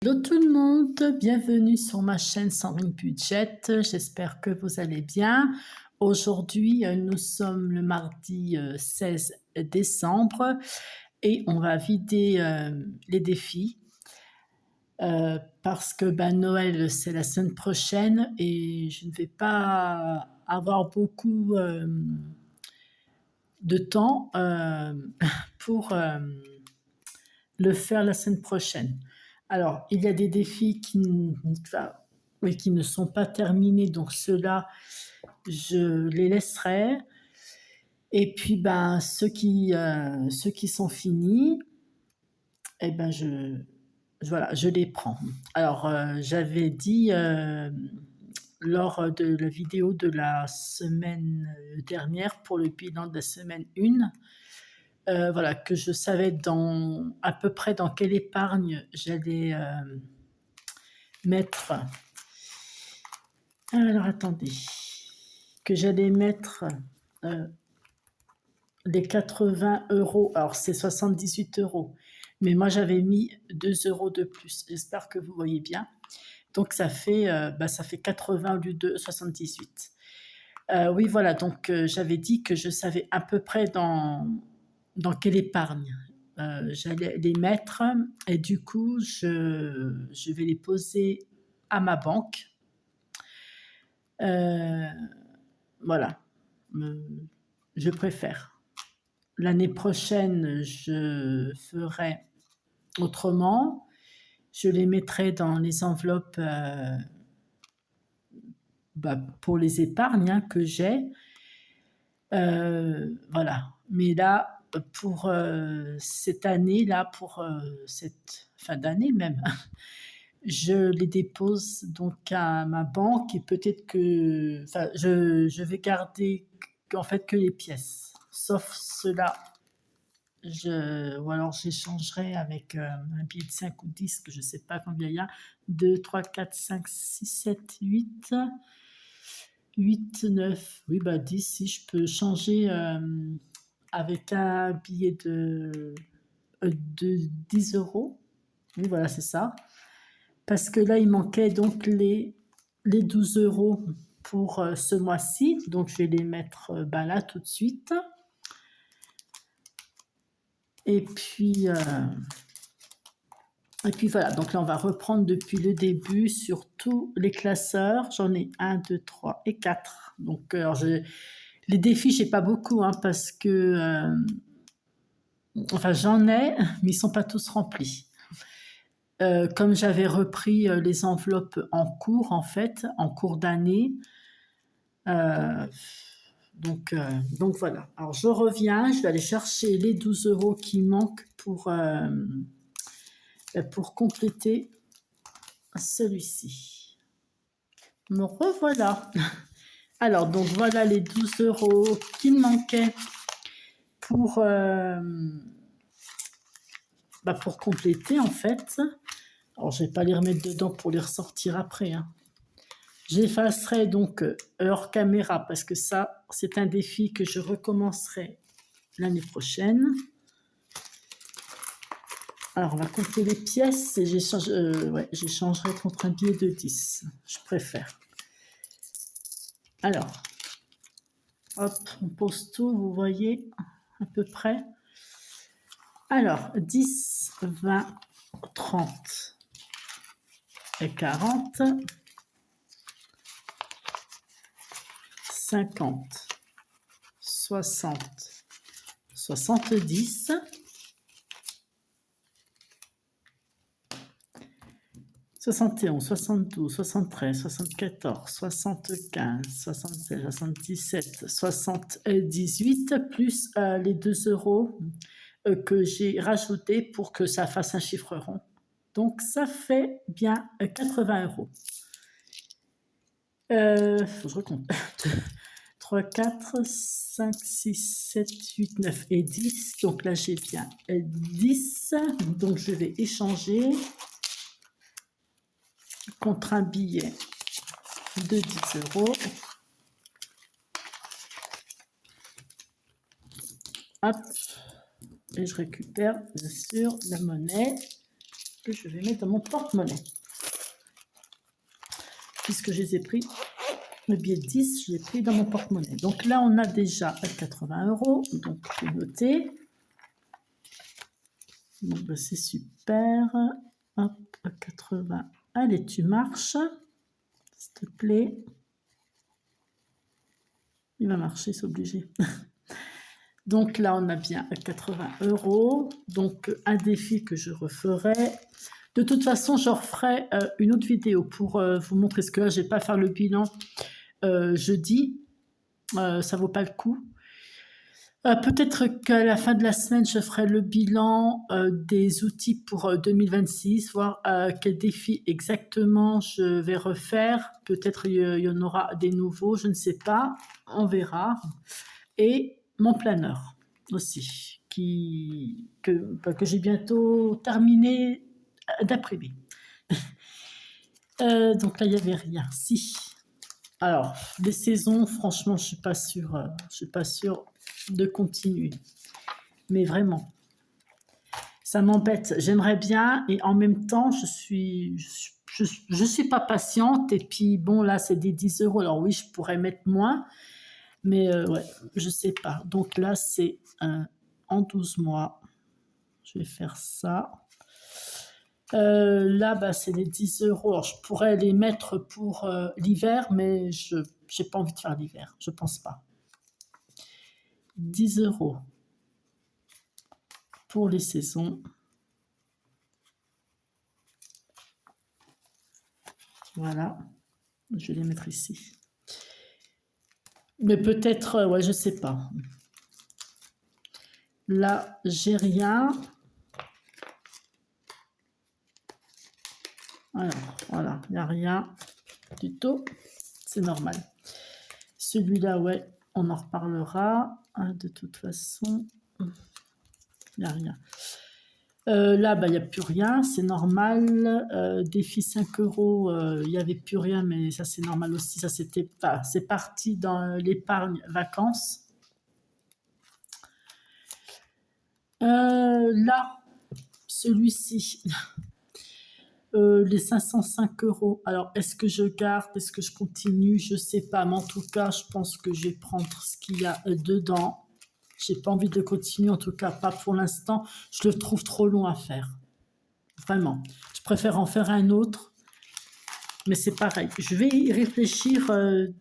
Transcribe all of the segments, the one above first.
Hello tout le monde, bienvenue sur ma chaîne Sandrine Budget. J'espère que vous allez bien. Aujourd'hui, nous sommes le mardi 16 décembre et on va vider les défis parce que Noël c'est la semaine prochaine et je ne vais pas avoir beaucoup de temps pour le faire la semaine prochaine. Alors, il y a des défis qui ne sont pas terminés, donc ceux-là, je les laisserai. Et puis, ceux qui sont finis, eh ben, voilà, je les prends. Alors, j'avais dit lors de la vidéo de la semaine dernière pour le bilan de la semaine 1, voilà, que je savais à peu près dans quelle épargne j'allais mettre. Alors attendez, que j'allais mettre euh, les 80 euros. Alors c'est 78 euros, mais moi j'avais mis 2 euros de plus. J'espère que vous voyez bien. Donc ça fait 80 au lieu de 78. Oui, voilà, donc j'avais dit que je savais à peu près dans quelle épargne j'allais les mettre et du coup, je vais les poser à ma banque. Euh, voilà, Euh, je préfère. L'année prochaine, je ferai autrement. Je les mettrai dans les enveloppes pour les épargnes que j'ai. Voilà. Mais là, pour cette année-là, pour cette fin d'année même, je les dépose donc à ma banque et peut-être que, enfin, je vais garder en fait que les pièces. Sauf cela, ou alors j'échangerai avec un billet de 5 ou 10, que je ne sais pas combien il y a. 2, 3, 4, 5, 6, 7, 8. 8, 9, oui, 10, si je peux changer avec un billet de 10 euros. Oui, voilà, c'est ça. Parce que là, il manquait donc les 12 euros pour ce mois-ci. Donc, je vais les mettre là tout de suite. Et puis, voilà, donc là on va reprendre depuis le début sur tous les classeurs. J'en ai 1, 2, 3 et 4. Donc les défis, j'ai pas beaucoup parce que enfin j'en ai, mais ils sont pas tous remplis. Comme j'avais repris les enveloppes en fait, en cours d'année. euh, donc voilà. Alors je reviens, je vais aller chercher les 12 euros qui manquent pour compléter celui-ci. Me revoilà. Alors, donc voilà les 12 euros qui me manquaient pour, pour compléter en fait. Alors, je vais pas les remettre dedans pour les ressortir après. J'effacerai donc hors caméra parce que ça, c'est un défi que je recommencerai l'année prochaine. Alors, on va compter les pièces et j'échangerai contre un billet de 10. Je préfère. Alors, hop, on pose tout, vous voyez, à peu près. Alors, 10, 20, 30 et 40, 50, 60, 70, 71, 72, 73, 74, 75, 76, 77, 78, plus les 2 euros que j'ai rajoutés pour que ça fasse un chiffre rond. Donc, ça fait bien 80 euros. Faut que je recompte. 3, 4, 5, 6, 7, 8, 9 et 10. Donc là, j'ai bien 10. Donc, je vais échanger contre un billet de 10 euros. Hop. Et je récupère, bien sûr, la monnaie que je vais mettre dans mon porte-monnaie. Puisque je les ai pris, le billet de 10, je l'ai pris dans mon porte-monnaie. Donc là, on a déjà 80 €. Donc, je vais noter. Donc, ben, c'est super. Hop, 80. Allez, tu marches. S'il te plaît. Il va marcher, c'est obligé. Donc là, on a bien 80 €. Donc, un défi que je referai. De toute façon, je referai une autre vidéo pour vous montrer ce que là, je ne vais pas faire le bilan jeudi. Ça vaut pas le coup. Peut-être qu'à la fin de la semaine, je ferai le bilan des outils pour 2026, voir quels défis exactement je vais refaire. Peut-être il y en aura des nouveaux, je ne sais pas. On verra. Et mon planeur aussi, que j'ai bientôt terminé d'imprimer. Donc là, il n'y avait rien. Si. Alors, les saisons, franchement, je suis pas sûre de continuer. Mais vraiment, ça m'embête. J'aimerais bien et en même temps, je suis pas patiente. Et puis, bon, là, c'est des 10 €. Alors oui, je pourrais mettre moins. Mais ouais, je sais pas. Donc là, c'est en 12 mois. Je vais faire ça. Là, bah, c'est les 10 €. Alors, je pourrais les mettre pour l'hiver, mais je n'ai pas envie de faire l'hiver. Je pense pas. 10 € pour les saisons. Voilà. Je vais les mettre ici. Mais peut-être, ouais, je sais pas. Là, j'ai rien. Alors, voilà, il n'y a rien du tout. C'est normal. Celui-là, ouais, on en reparlera. De toute façon, il n'y a rien. Là, bah, il n'y a plus rien, c'est normal. Défi 5 €, il n'y avait plus rien, mais ça, c'est normal aussi. Ça, c'est parti dans l'épargne vacances. Là, celui-ci, les 505 €. Alors, est-ce que je garde? Est-ce que je continue? Je ne sais pas. Mais en tout cas, je pense que je vais prendre ce qu'il y a dedans. Je n'ai pas envie de continuer, en tout cas pas pour l'instant. Je le trouve trop long à faire. Vraiment. Je préfère en faire un autre. Mais c'est pareil. Je vais y réfléchir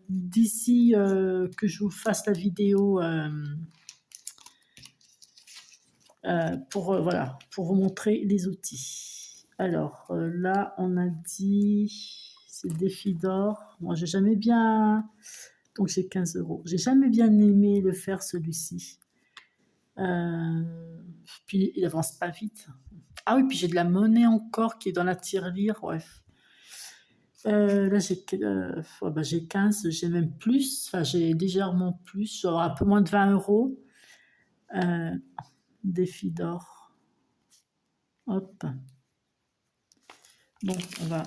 d'ici que je vous fasse la vidéo voilà, pour vous montrer les outils. Alors là, on a dit, c'est défi d'or. Moi, j'ai jamais bien... Donc, j'ai 15 €. J'ai jamais bien aimé le faire, celui-ci. Puis, il avance pas vite. Ah oui, puis j'ai de la monnaie encore qui est dans la tirelire. Bref. Là, j'ai 15, j'ai même plus. Enfin, j'ai légèrement plus. Genre un peu moins de 20 €. Défi d'or. Hop. Donc, on va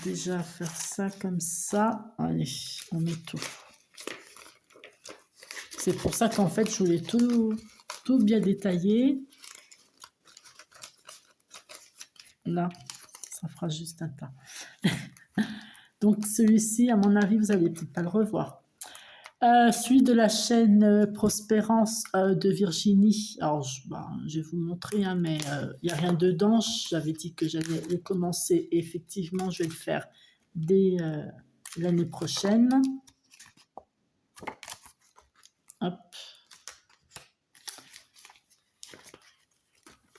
déjà faire ça comme ça. Allez, on met tout. C'est pour ça qu'en fait, je voulais tout bien détailler. Là, ça fera juste un tas. Donc, celui-ci, à mon avis, vous n'allez peut-être pas le revoir. Celui de la chaîne Prospérance de Virginie. Alors, je vais vous montrer, hein, mais il n'y a rien dedans. J'avais dit que j'allais le commencer. Effectivement, je vais le faire dès l'année prochaine. Hop.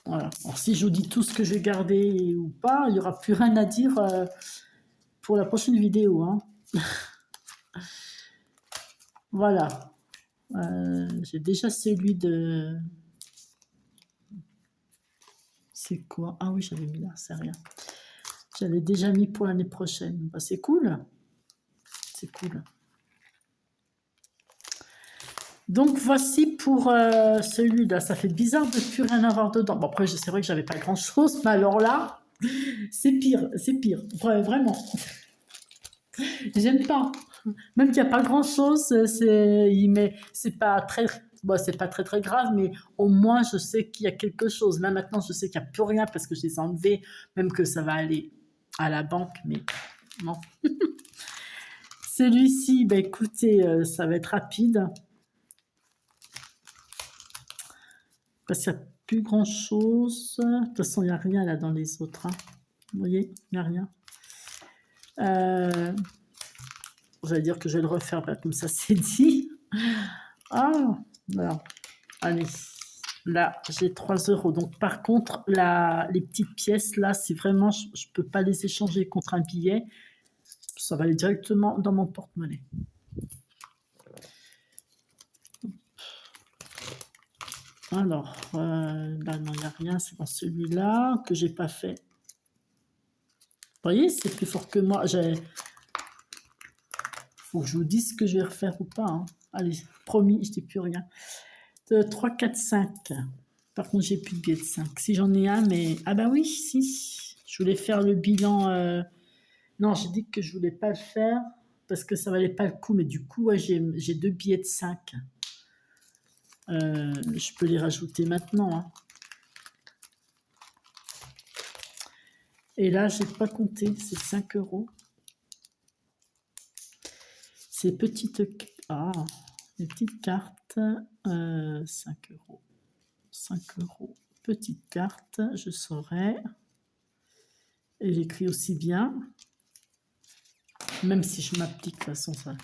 Voilà. Alors, si je vous dis tout ce que je vais garder ou pas, il n'y aura plus rien à dire pour la prochaine vidéo. Hein. Voilà. J'ai déjà celui de... C'est quoi? Ah oui, j'avais mis là, c'est rien. J'avais déjà mis pour l'année prochaine. Bah, c'est cool. C'est cool. Donc, voici pour celui-là. Ça fait bizarre de ne plus rien avoir dedans. Bon, après, c'est vrai que j'avais pas grand-chose, mais alors là, c'est pire. C'est pire. Vraiment. J'aime pas. Même qu'il n'y a pas grand-chose, c'est pas très... bon, c'est pas très, très grave, mais au moins, je sais qu'il y a quelque chose. Là, maintenant, je sais qu'il y a plus rien parce que je les ai enlevés, même que ça va aller à la banque, mais non. Celui-ci, bah, écoutez, ça va être rapide parce qu'il y a plus grand-chose. De toute façon, il y a rien là dans les autres, hein. Vous voyez? Il y a rien. J'allais dire que je vais le refaire, bah, comme ça, c'est dit. Ah! Alors, allez. Là, j'ai 3 €. Donc par contre, les petites pièces là, c'est vraiment je peux pas les échanger contre un billet. Ça va aller directement dans mon porte-monnaie. Alors, là non, il y a rien, c'est dans celui-là que j'ai pas fait. Vous voyez, c'est plus fort que moi. Faut que je vous dise ce que je vais refaire ou pas, hein. Allez, promis, je dis plus rien. 3, 4, 5. Par contre, j'ai plus de billets de 5. Si j'en ai un, mais... Ah bah oui, si. Je voulais faire le bilan... Non, j'ai dit que je voulais pas le faire parce que ça valait pas le coup. Mais du coup, ouais, j'ai 2 billets de 5. Je peux les rajouter maintenant, hein. Et là, j'ai pas compté. C'est 5 €. Ces petites... Ah, les petites cartes. 5 €. 5 €. Petite carte, je saurais. Et j'écris aussi bien. Même si je m'applique, de toute façon, ça...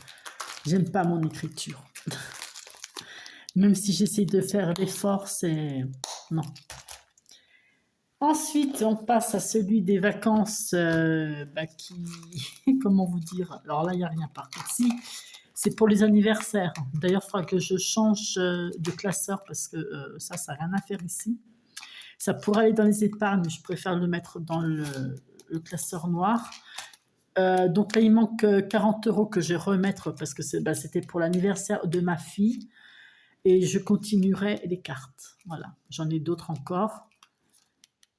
J'aime pas mon écriture. Même si j'essaie de faire l'effort, c'est... Non. Ensuite, on passe à celui des vacances qui... Comment vous dire? Alors là, il n'y a rien par contre. Si, c'est pour les anniversaires. D'ailleurs, il faudra que je change de classeur parce que ça n'a rien à faire ici. Ça pourrait aller dans les épargnes, mais je préfère le mettre dans le classeur noir. Donc là, il manque 40 € que je vais remettre parce que c'était pour l'anniversaire de ma fille. Et je continuerai les cartes. Voilà, j'en ai d'autres encore.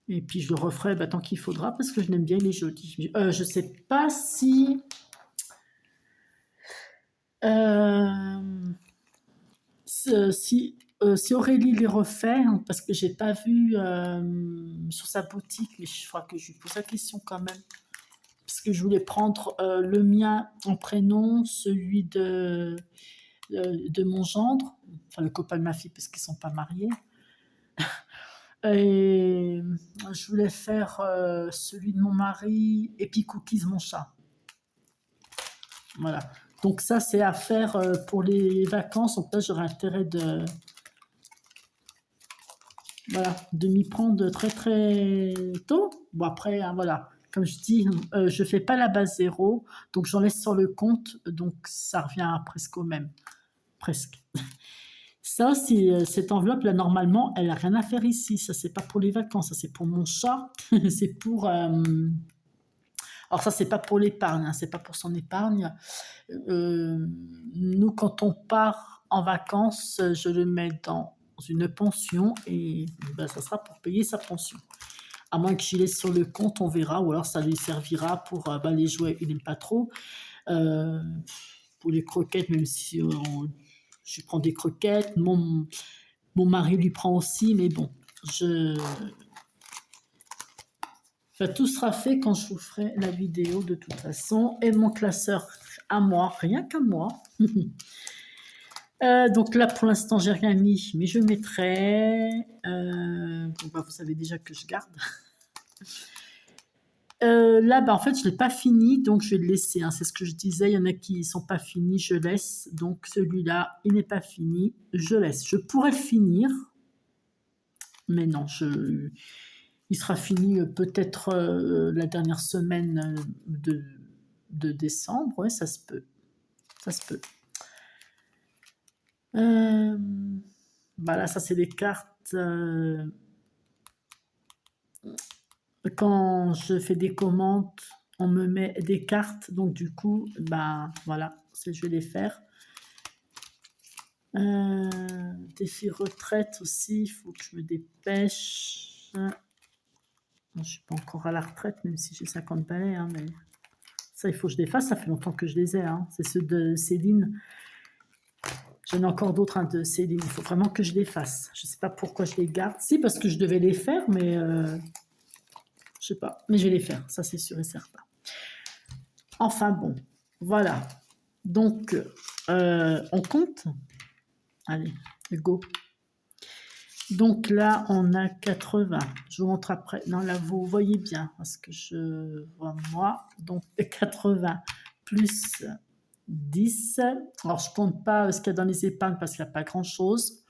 Et puis je le referai tant qu'il faudra parce que je l'aime bien, il est joli. Je sais pas si... si Aurélie les refait, hein, parce que j'ai pas vu sur sa boutique, mais je crois que je lui pose la question quand même. Parce que je voulais prendre le mien en prénom, celui de mon gendre, enfin le copain de ma fille parce qu'ils sont pas mariés. Et je voulais faire celui de mon mari et puis Cookies mon chat. Voilà. Donc ça c'est à faire pour les vacances. Donc là j'aurais intérêt de m'y prendre très très tôt. Bon après hein, voilà. Comme je dis, je fais pas la base 0, donc j'en laisse sur le compte, donc ça revient presque au même. Presque. Ça, cette enveloppe-là, normalement, elle n'a rien à faire ici. Ça, c'est pas pour les vacances, ça, c'est pour mon chat. C'est pour... Alors ça, c'est pas pour l'épargne, hein, c'est pas pour son épargne. Nous, quand on part en vacances, je le mets dans une pension et ça sera pour payer sa pension. À moins que j'y laisse sur le compte, on verra. Ou alors, ça lui servira pour les jouets. Il n'aime pas trop. Pour les croquettes, même si... je prends des croquettes, mon mari lui prend aussi, mais bon, tout sera fait quand je vous ferai la vidéo de toute façon, et mon classeur à moi, rien qu'à moi. Donc là, pour l'instant, j'ai rien mis, mais je mettrai. Vous savez déjà que je garde. Là, en fait, je ne l'ai pas fini, donc je vais le laisser, hein. C'est ce que je disais, il y en a qui ne sont pas finis, je laisse. Donc celui-là, il n'est pas fini, je laisse. Je pourrais le finir, mais non, il sera fini peut-être la dernière semaine de décembre. Ouais, ça se peut. Ça se peut. Là, ça, c'est des cartes... quand je fais des commandes, on me met des cartes, donc du coup, voilà, je vais les faire. Défi retraite aussi, il faut que je me dépêche. Bon, je ne suis pas encore à la retraite, même si j'ai 50 balais, hein, mais ça, il faut que je les fasse, ça fait longtemps que je les ai. Hein. C'est ceux de Céline. J'en ai encore d'autres, hein, de Céline. Il faut vraiment que je les fasse. Je sais pas pourquoi je les garde. Si, parce que je devais les faire, mais je sais pas. Mais je vais les faire, ça c'est sûr et certain. Enfin bon, voilà. Donc, on compte. Allez, go. Donc là, on a 80. Je vous montre après. Non, là, vous voyez bien, parce que je vois moi. Donc, 80 plus 10. Alors, je compte pas ce qu'il y a dans les épargnes parce qu'il n'y a pas grand-chose.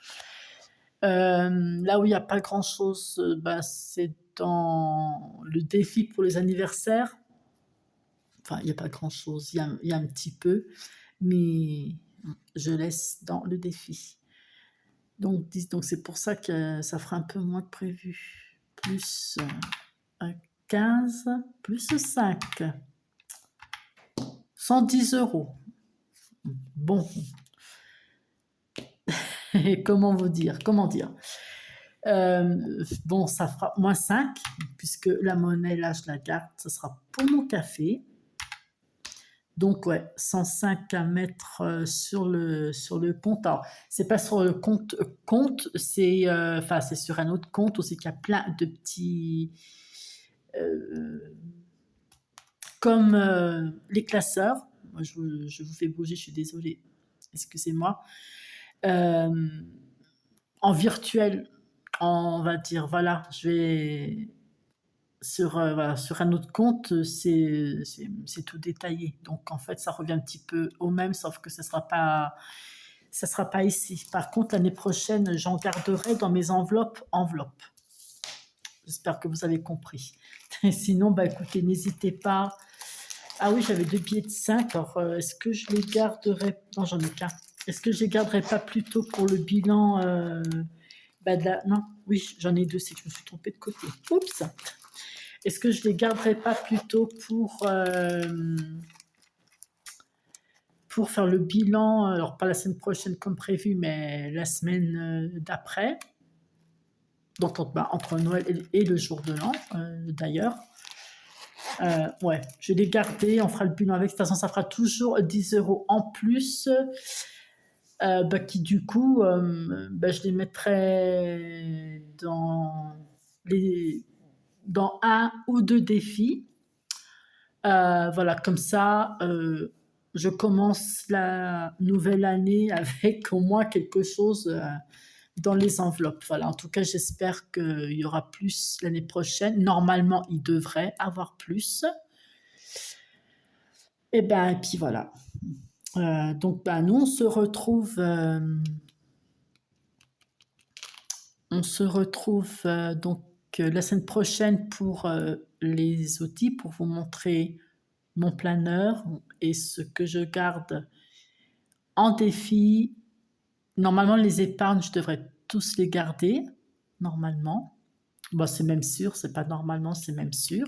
Là où il n'y a pas grand-chose, bah, c'est dans le défi pour les anniversaires. Enfin, il n'y a pas grand-chose, il y a un petit peu, mais je laisse dans le défi. Donc 10, donc c'est pour ça que ça fera un peu moins que prévu. Plus 15, plus 5. 110 euros. Bon. Comment vous dire? Comment dire? Bon, ça fera moins 5, puisque la monnaie, là, je la garde. Ça sera pour mon café. Donc, ouais, 105 à mettre sur le compte. Alors, c'est pas sur le compte, c'est c'est sur un autre compte aussi qu'il y a plein de petits. Comme les classeurs. Moi, je vous fais bouger, je suis désolée. Excusez-moi. En virtuel, on va dire, voilà, je vais voilà, sur un autre compte, c'est tout détaillé. Donc en fait, ça revient un petit peu au même, sauf que ça sera pas ici. Par contre, l'année prochaine, j'en garderai dans mes enveloppes. J'espère que vous avez compris. Sinon, bah écoutez, n'hésitez pas. Ah oui, j'avais 2 billets de 5. Alors, est-ce que je les garderai? Non, j'en ai qu'un. Est-ce que je les garderai pas plutôt pour le bilan non, oui, j'en ai 2, c'est que je me suis trompée de côté. Oups. Est-ce que je les garderai pas plutôt pour faire le bilan, alors pas la semaine prochaine comme prévu, mais la semaine d'après, donc entre Noël et le jour de l'an, d'ailleurs. Ouais, je vais les garder, on fera le bilan avec. De toute façon, ça fera toujours 10 euros en plus, qui du coup, je les mettrai dans un ou deux défis. Voilà, comme ça, je commence la nouvelle année avec au moins quelque chose dans les enveloppes. Voilà, en tout cas, j'espère qu'il y aura plus l'année prochaine. Normalement, il devrait avoir plus. Et puis voilà. Donc, nous, on se retrouve donc la semaine prochaine pour les outils, pour vous montrer mon planeur et ce que je garde en défi. Normalement, les épargnes, je devrais tous les garder, normalement. Bon, c'est même sûr, c'est pas normalement, c'est même sûr.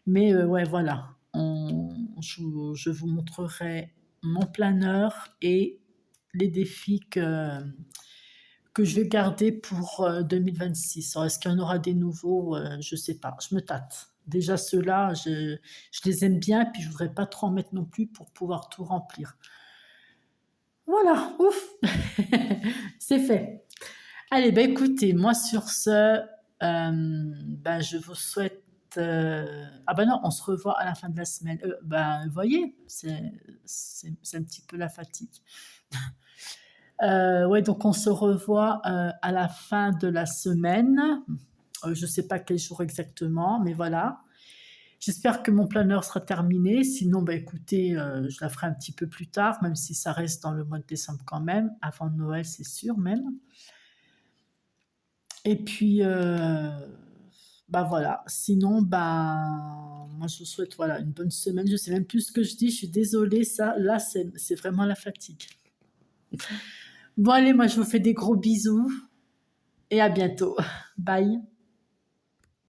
Mais ouais, voilà. Je vous montrerai mon planeur et les défis que je vais garder pour 2026. Alors, est-ce qu'il y en aura des nouveaux? Je sais pas, je me tâte. Déjà ceux-là, je les aime bien, puis je voudrais pas trop en mettre non plus pour pouvoir tout remplir. Voilà, ouf, c'est fait. Allez, écoutez, moi sur ce, je vous souhaite. Ah non, on se revoit à la fin de la semaine. Vous voyez, c'est un petit peu la fatigue. Ouais, donc on se revoit à la fin de la semaine. Je ne sais pas quel jour exactement, mais voilà. J'espère que mon planeur sera terminé. Sinon, écoutez, je la ferai un petit peu plus tard, même si ça reste dans le mois de décembre quand même, avant Noël, c'est sûr même. Et puis, voilà. Sinon, moi, je vous souhaite une bonne semaine. Je ne sais même plus ce que je dis. Je suis désolée. Là, c'est vraiment la fatigue. Bon, allez, moi, je vous fais des gros bisous et à bientôt. Bye.